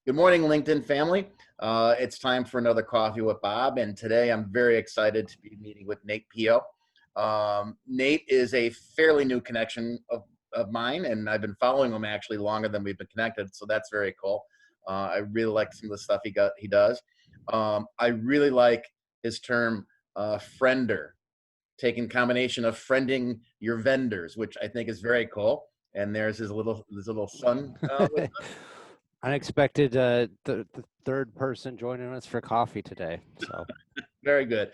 Good morning, LinkedIn family. It's time for another Coffee with Bob, and today I'm very excited to be meeting with Nate Pio. Nate is a fairly new connection of mine, and I've been following him actually longer than we've been connected, so that's very cool. I really like some of the stuff he does. I really like his term friender, taking combination of friending your vendors, which I think is very cool. And there's his little son with Unexpected the third person joining us for coffee today. So very good.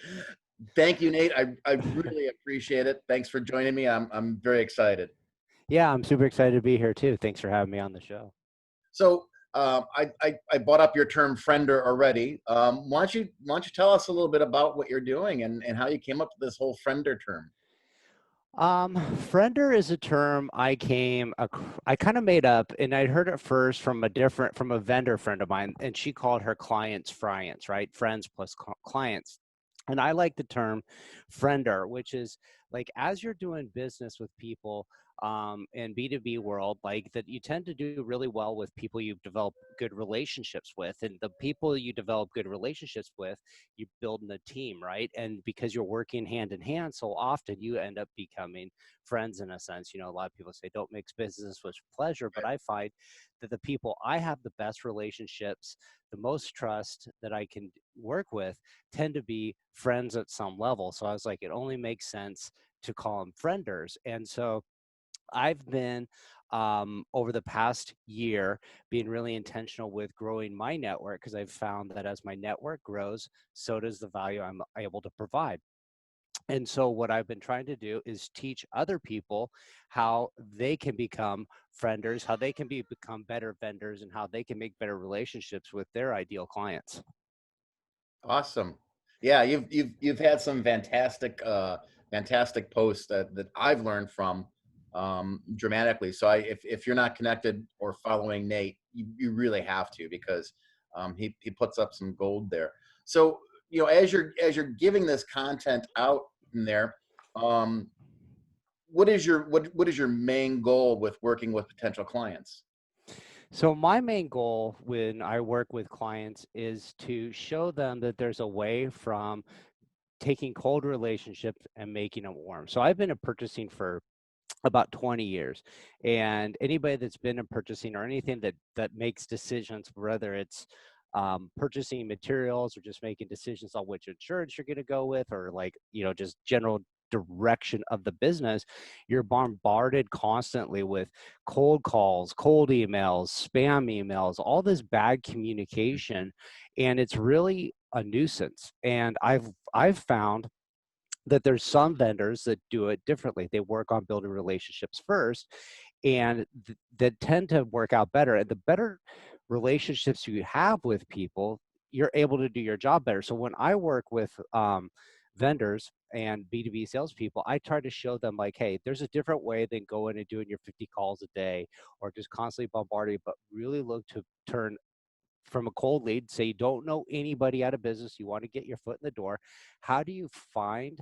Thank you, Nate. I really appreciate it. Thanks for joining me. I'm very excited. yeah, I'm super excited to be here too. Thanks for having me on the show. So I brought up your term friender already. Why don't you tell us a little bit about what you're doing and how you came up with this whole friender term? Friender is a term I kind of made up, and I'd heard it first from a vendor friend of mine, and she called her clients friends, right? Friends plus clients. And I like the term friender, which is like as you're doing business with people in B2B world, like that you tend to do really well with people you've developed good relationships with. And the people you develop good relationships with, you build in a team, right? And because you're working hand in hand, so often you end up becoming friends in a sense. You know, a lot of people say don't mix business with pleasure, but I find that the people I have the best relationships, the most trust that I can work with tend to be friends at some level. So I was like, it only makes sense to call them frienders. And so I've been over the past year being really intentional with growing my network because I've found that as my network grows, so does the value I'm able to provide. And so what I've been trying to do is teach other people how they can become frienders, how they can become better vendors, and how they can make better relationships with their ideal clients. Awesome. Yeah, you've had some fantastic posts that I've learned from dramatically. So if you're not connected or following Nate, you really have to because he puts up some gold there. So as you're giving this content out in there, um, what is your main goal with working with potential clients? So my main goal when I work with clients is to show them that there's a way from taking cold relationships and making them warm. So I've been in purchasing for about 20 years, and anybody that's been in purchasing or anything that makes decisions, whether it's purchasing materials or just making decisions on which insurance you're going to go with, or like just general direction of the business, you're bombarded constantly with cold calls, cold emails, spam emails, all this bad communication, and it's really a nuisance. And I've found that there's some vendors that do it differently. They work on building relationships first, and that tend to work out better. And the better relationships you have with people, you're able to do your job better. So when I work with vendors and B2B salespeople, I try to show them like, hey, there's a different way than going and doing your 50 calls a day or just constantly bombarding, but really look to turn from a cold lead, say you don't know anybody out of business, you want to get your foot in the door. How do you find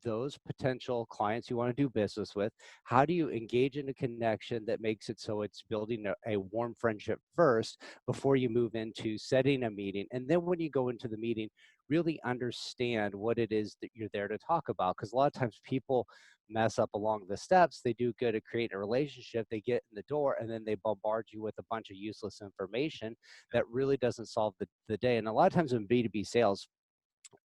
those potential clients you want to do business with? How do you engage in a connection that makes it so it's building a warm friendship first before you move into setting a meeting? And then when you go into the meeting, really understand what it is that you're there to talk about. Because a lot of times people mess up along the steps. They do good at creating a relationship, they get in the door, and then they bombard you with a bunch of useless information that really doesn't solve the day. And a lot of times in B2B sales,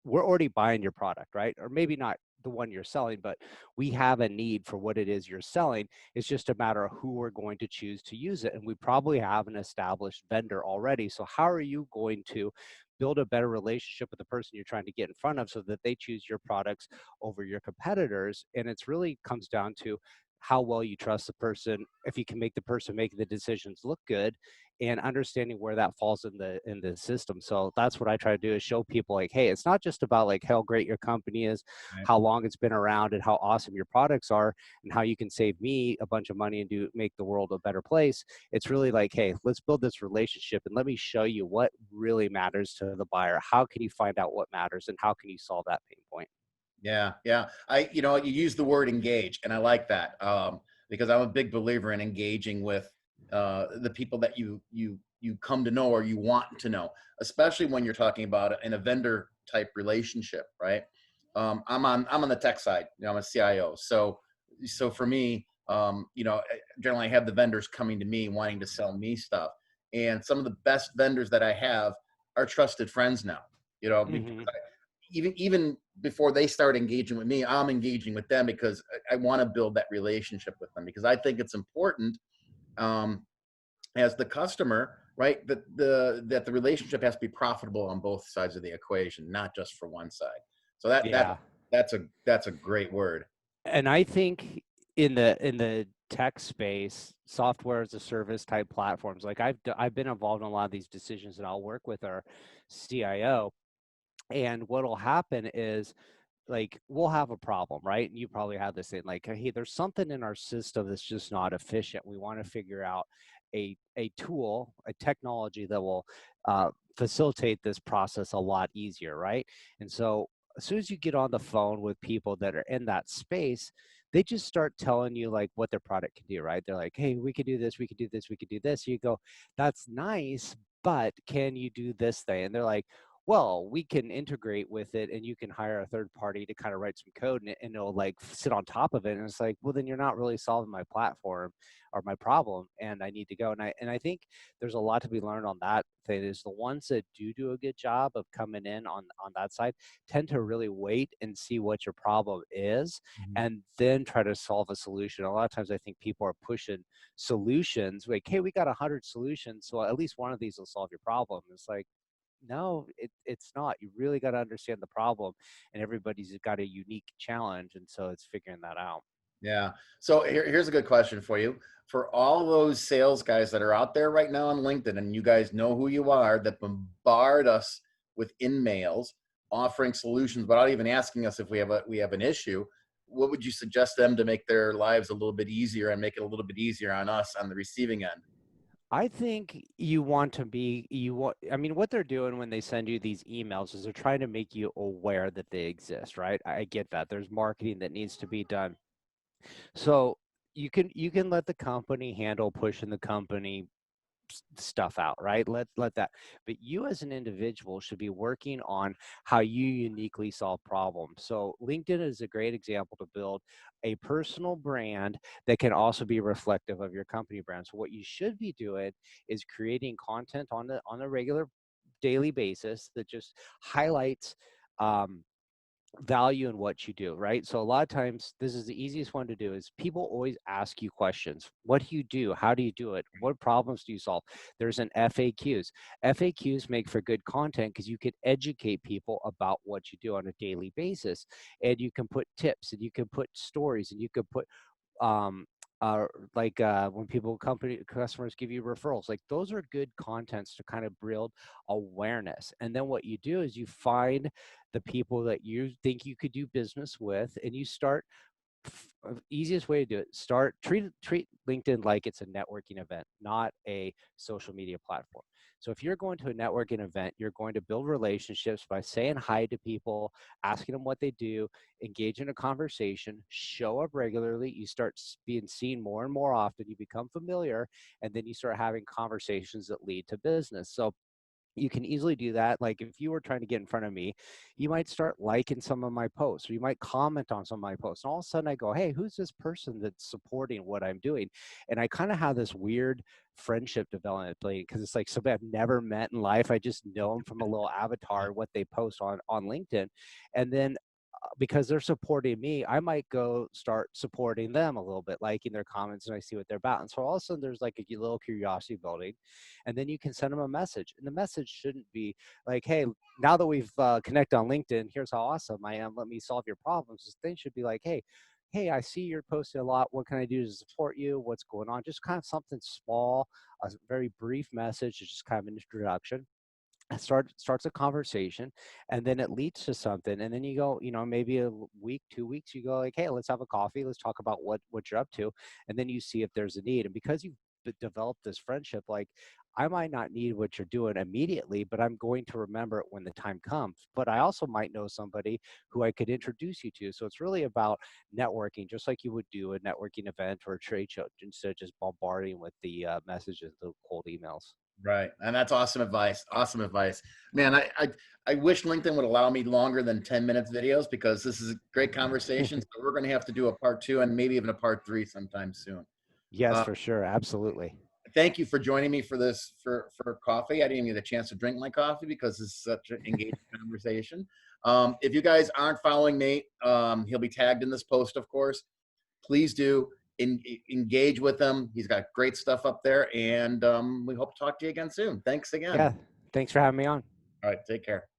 we're already buying your product, right? Or maybe not the one you're selling, but we have a need for what it is you're selling. It's just a matter of who we're going to choose to use it. And we probably have an established vendor already. So how are you going to build a better relationship with the person you're trying to get in front of so that they choose your products over your competitors? And it's really comes down to how well you trust the person, if you can make the person making the decisions look good, and understanding where that falls in the system. So that's what I try to do is show people like, hey, it's not just about like how great your company is, Right. how long it's been around, and how awesome your products are, and how you can save me a bunch of money and do make the world a better place. It's really like, hey, let's build this relationship and let me show you what really matters to the buyer. How can you find out what matters and how can you solve that pain point? Yeah, yeah. You use the word engage, and I like that because I'm a big believer in engaging with the people that you come to know or you want to know, especially when you're talking about it in a vendor type relationship, right? I'm on the tech side. You know, I'm a CIO, so for me, generally I have the vendors coming to me wanting to sell me stuff, and some of the best vendors that I have are trusted friends now. You know, because Hmm. even before they start engaging with me, I'm engaging with them because I want to build that relationship with them because I think it's important, um, as the customer, right? That the relationship has to be profitable on both sides of the equation, not just for one side. So Yeah. that's a great word. And I think in the tech space, software as a service type platforms, like I've been involved in a lot of these decisions, and I'll work with our CIO. And what'll happen is, like, we'll have a problem, right? And you probably have this thing, like, hey, there's something in our system that's just not efficient. We want to figure out a tool, a technology that will facilitate this process a lot easier, right? And so as soon as you get on the phone with people that are in that space, they just start telling you like what their product can do, right? They're like, hey, we could do this, we could do this, we could do this. You go, that's nice, but can you do this thing? And they're like, well, we can integrate with it, and you can hire a third party to kind of write some code, and it'll like sit on top of it. And it's like, well, then you're not really solving my platform or my problem, and I need to go. And I think there's a lot to be learned on that thing. Is the ones that do a good job of coming in on that side tend to really wait and see what your problem is, Mhm. and then try to solve a solution. A lot of times, I think people are pushing solutions like, hey, we got 100 solutions, so at least one of these will solve your problem. It's like, no, it's not. You really got to understand the problem, and everybody's got a unique challenge, and so it's figuring that out. Yeah. So here's a good question for you. For all those sales guys that are out there right now on LinkedIn, and you guys know who you are, that bombard us with in mails offering solutions without even asking us if we have an issue, what would you suggest them to make their lives a little bit easier and make it a little bit easier on us on the receiving end? I think you want to be, you want, I mean, what they're doing when they send you these emails is they're trying to make you aware that they exist, right? I get that. There's marketing that needs to be done. So you can let the company handle pushing the company stuff out, right? Let that. But you as an individual should be working on how you uniquely solve problems. So LinkedIn is a great example to build a personal brand that can also be reflective of your company brand. So what you should be doing is creating content on a regular daily basis that just highlights um, value in what you do, right? So a lot of times this is the easiest one to do is people always ask you questions. What do you do? How do you do it? What problems do you solve? There's an FAQs. FAQs make for good content because you can educate people about what you do on a daily basis. And you can put tips, and you can put stories, and you can put um when people company customers give you referrals, like those are good contents to kind of build awareness. And then what you do is you find the people that you think you could do business with, and you start easiest way to do it, start treat LinkedIn like it's a networking event, not a social media platform. So if you're going to a networking event, you're going to build relationships by saying hi to people, asking them what they do, engage in a conversation, show up regularly. You start being seen more and more often, you become familiar, and then you start having conversations that lead to business. So you can easily do that. Like if you were trying to get in front of me, you might start liking some of my posts, or you might comment on some of my posts. And all of a sudden I go, hey, who's this person that's supporting what I'm doing? And I kind of have this weird friendship development because it's like somebody I've never met in life. I just know them from a little avatar, what they post on LinkedIn. And then because they're supporting me, I might go start supporting them a little bit, liking their comments, and I see what they're about. And so all of a sudden there's like a little curiosity building, and then you can send them a message. And the message shouldn't be like, hey, now that we've connected on LinkedIn, here's how awesome I am. Let me solve your problems. This thing should be like, hey, I see you're posting a lot. What can I do to support you? What's going on? Just kind of something small, a very brief message, just kind of an introduction. Starts a conversation, and then it leads to something, and then you go, maybe week, 2 weeks, you go like, hey, let's have a coffee, let's talk about what you're up to, and then you see if there's a need. And because you've develop this friendship. Like, I might not need what you're doing immediately, but I'm going to remember it when the time comes. But I also might know somebody who I could introduce you to. So it's really about networking, just like you would do a networking event or a trade show, instead of just bombarding with the messages, the cold emails. Right. And that's awesome advice. Awesome advice. Man, I wish LinkedIn would allow me longer than 10 minutes videos, because this is a great conversation. So we're going to have to do a part 2 and maybe even a part 3 sometime soon. Yes, Uh, for sure. Absolutely. Thank you for joining me for this, for coffee. I didn't even get a chance to drink my coffee because this is such an engaging conversation. If you guys aren't following Nate, he'll be tagged in this post, of course. Please do engage with him. He's got great stuff up there, and we hope to talk to you again soon. Thanks again. Yeah. Thanks for having me on. All right, take care.